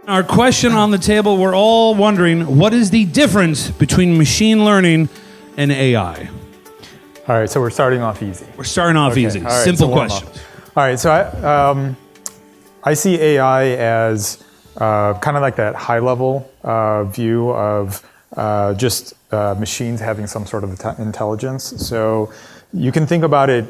Our question on the table, we're all wondering, what is the difference between machine learning and AI? All right, so we're starting off easy. We're starting off easy. All right, Simple so warm question. up. All right, so I see AI as kind of like that high-level view of just machines having some sort of intelligence. So you can think about it,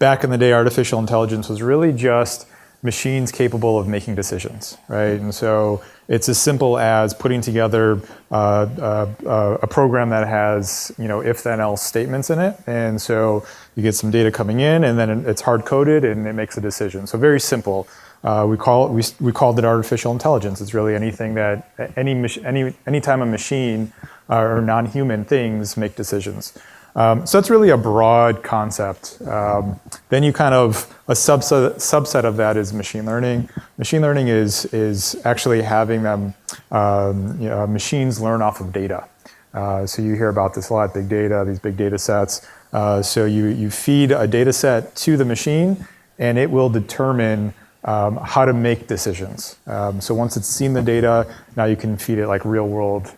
back in the day, artificial intelligence was really just machines capable of making decisions, right? And so it's as simple as putting together a program that has, if then else statements in it. And so you get some data coming in, and then it's hard coded and it makes a decision. So very simple. We called it artificial intelligence. It's really anything that any time a machine or non-human things make decisions. So that's really a broad concept. Then you kind of, a subset of that is machine learning. Machine learning is actually having them, machines learn off of data. So you hear about this a lot, big data, these big data sets. So you feed a data set to the machine, and it will determine how to make decisions. So once it's seen the data, now you can feed it like real world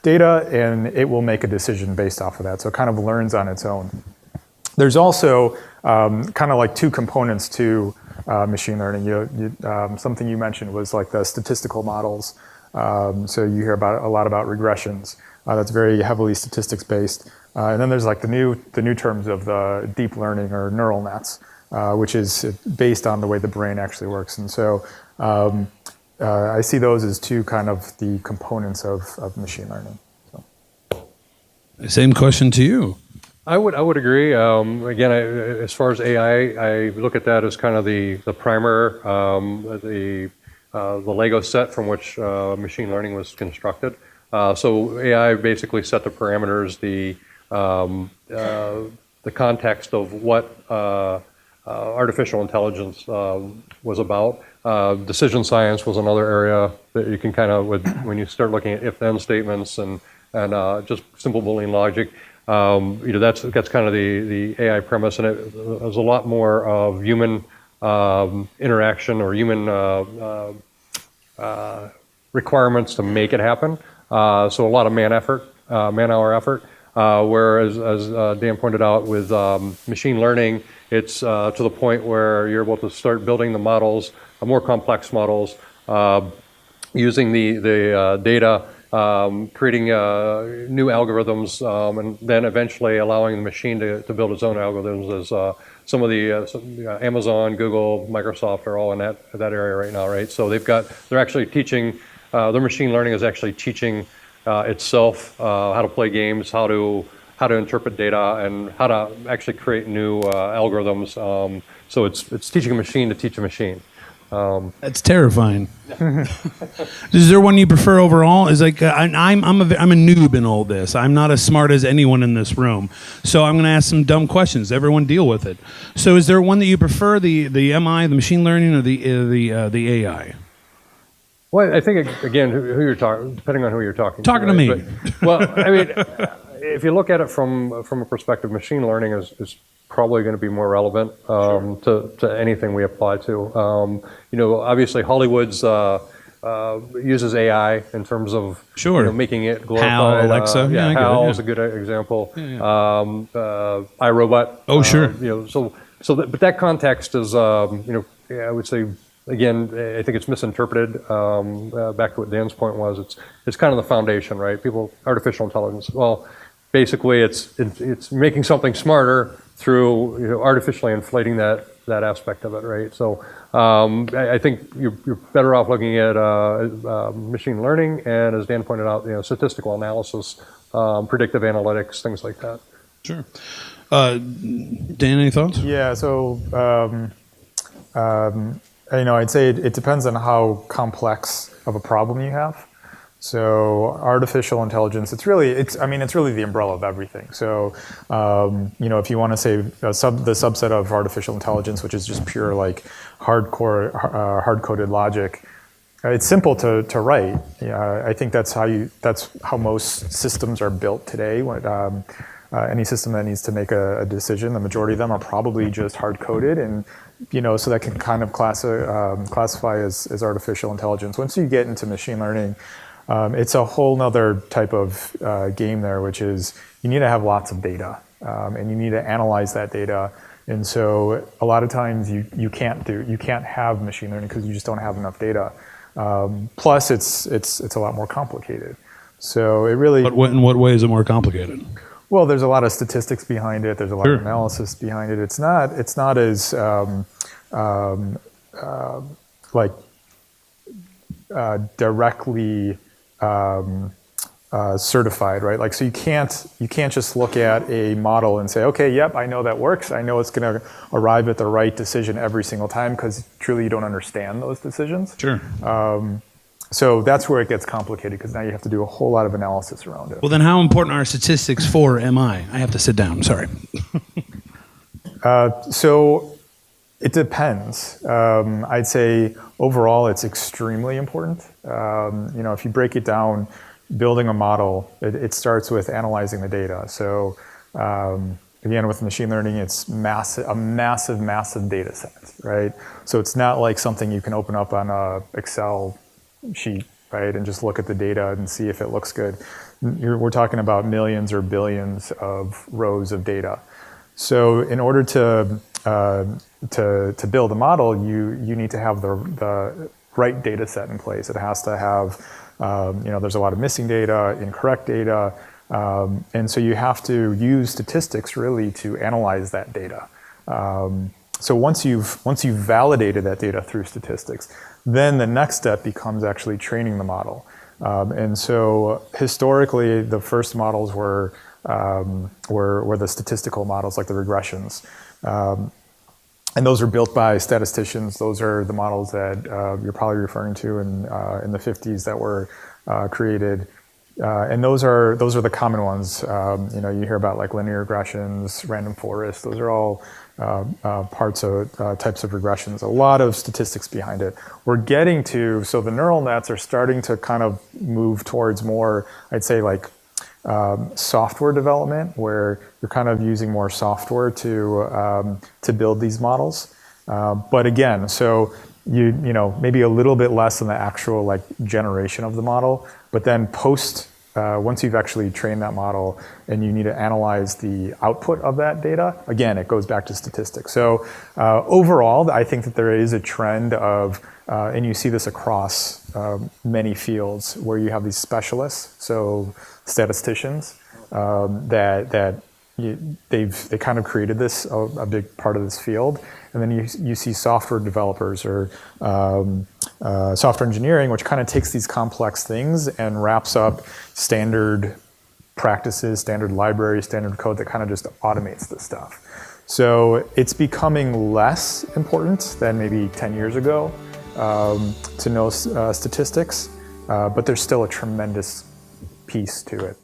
data, and it will make a decision based off of that. So it kind of learns on its own. There's also kind of like two components to machine learning. Something you mentioned was like the statistical models. So you hear a lot about regressions. That's very heavily statistics based. And then there's like the new terms of the deep learning or neural nets, which is based on the way the brain actually works. And so I see those as two kind of the components of machine learning. So. Same question to you. I would agree. Again, as far as AI, I look at that as kind of the primer, the Lego set from which machine learning was constructed. So AI basically set the parameters, the context of what artificial intelligence was about. Decision science was another area that you can kind of, when you start looking at if-then statements and just simple Boolean logic, that's kind of the AI premise, and there's a lot more of human interaction or human requirements to make it happen. So a lot of man-hour effort. Whereas, as Dan pointed out, with machine learning, it's to the point where you're able to start building the models, more complex models, using the data, creating new algorithms, and then eventually allowing the machine to build its own algorithms. As some of the Amazon, Google, Microsoft are all in that area right now, right? So they're actually teaching. Their machine learning is actually teaching itself how to play games, how to interpret data, and how to actually create new algorithms. So it's teaching a machine to teach a machine. That's terrifying. Is there one you prefer overall? Is like I'm a noob in all this. I'm not as smart as anyone in this room, so I'm going to ask some dumb questions. Everyone deal with it. So is there one that you prefer, the MI, the machine learning, or the AI? Well, I think again, who you're talking, depending on who you're talking. Talking to me. But, well, I mean, if you look at it from a perspective, machine learning is probably going to be more relevant to anything we apply to. Obviously Hollywood's uses AI in terms of making it glorified. HAL, Alexa, HAL is a good example. iRobot. Oh, sure. But that context is, I would say. Again, I think it's misinterpreted. Back to what Dan's point was, it's kind of the foundation, right? Artificial intelligence. Well, basically, it's making something smarter through artificially inflating that aspect of it, right? So I think you're better off looking at machine learning and, as Dan pointed out, statistical analysis, predictive analytics, things like that. Sure. Dan, any thoughts? Yeah. So. I'd say it depends on how complex of a problem you have. So artificial intelligence, it's really the umbrella of everything. So, if you want to say the subset of artificial intelligence, which is just pure like hard-coded logic, it's simple to write. I think that's how most systems are built today. Any system that needs to make a decision, the majority of them are probably just hard-coded, and so that can kind of classify as artificial intelligence. Once you get into machine learning, it's a whole nother type of game there, which is you need to have lots of data, and you need to analyze that data. And so a lot of times you can't have machine learning because you just don't have enough data. Plus, it's a lot more complicated. So it really. But in what way is it more complicated? Well, there's a lot of statistics behind it. There's a lot of analysis behind it. It's not as directly certified, right? Like, so you can't just look at a model and say, okay, yep, I know that works. I know it's going to arrive at the right decision every single time, because truly you don't understand those decisions. Sure. So that's where it gets complicated, because now you have to do a whole lot of analysis around it. Well, then how important are statistics for MI? I have to sit down. Sorry. So it depends. I'd say overall it's extremely important. If you break it down, building a model, it starts with analyzing the data. So again, with machine learning, it's a massive data set, right? So it's not like something you can open up on a Excel sheet, right, and just look at the data and see if it looks good. We're talking about millions or billions of rows of data. So in order to build a model, you need to have the right data set in place. It has to have, there's a lot of missing data, incorrect data, and so you have to use statistics really to analyze that data. So once you've validated that data through statistics, then the next step becomes actually training the model. And so historically, the first models were the statistical models, like the regressions. And those are built by statisticians. Those are the models that you're probably referring to in the 50s that were created. And those are the common ones. You hear about like linear regressions, random forests. Those are all types of regressions. A lot of statistics behind it. We're getting to, so the neural nets are starting to kind of move towards more, I'd say, like software development, where you're kind of using more software to build these models. But again, so you maybe a little bit less than the actual like generation of the model, but then once you've actually trained that model and you need to analyze the output of that data, again, it goes back to statistics. So overall, I think that there is a trend of, and you see this across many fields, where you have these specialists, so statisticians, they kind of created this, a big part of this field. And then you see software developers or software engineering, which kind of takes these complex things and wraps up standard practices, standard libraries, standard code that kind of just automates this stuff. So it's becoming less important than maybe 10 years ago to know statistics, but there's still a tremendous piece to it.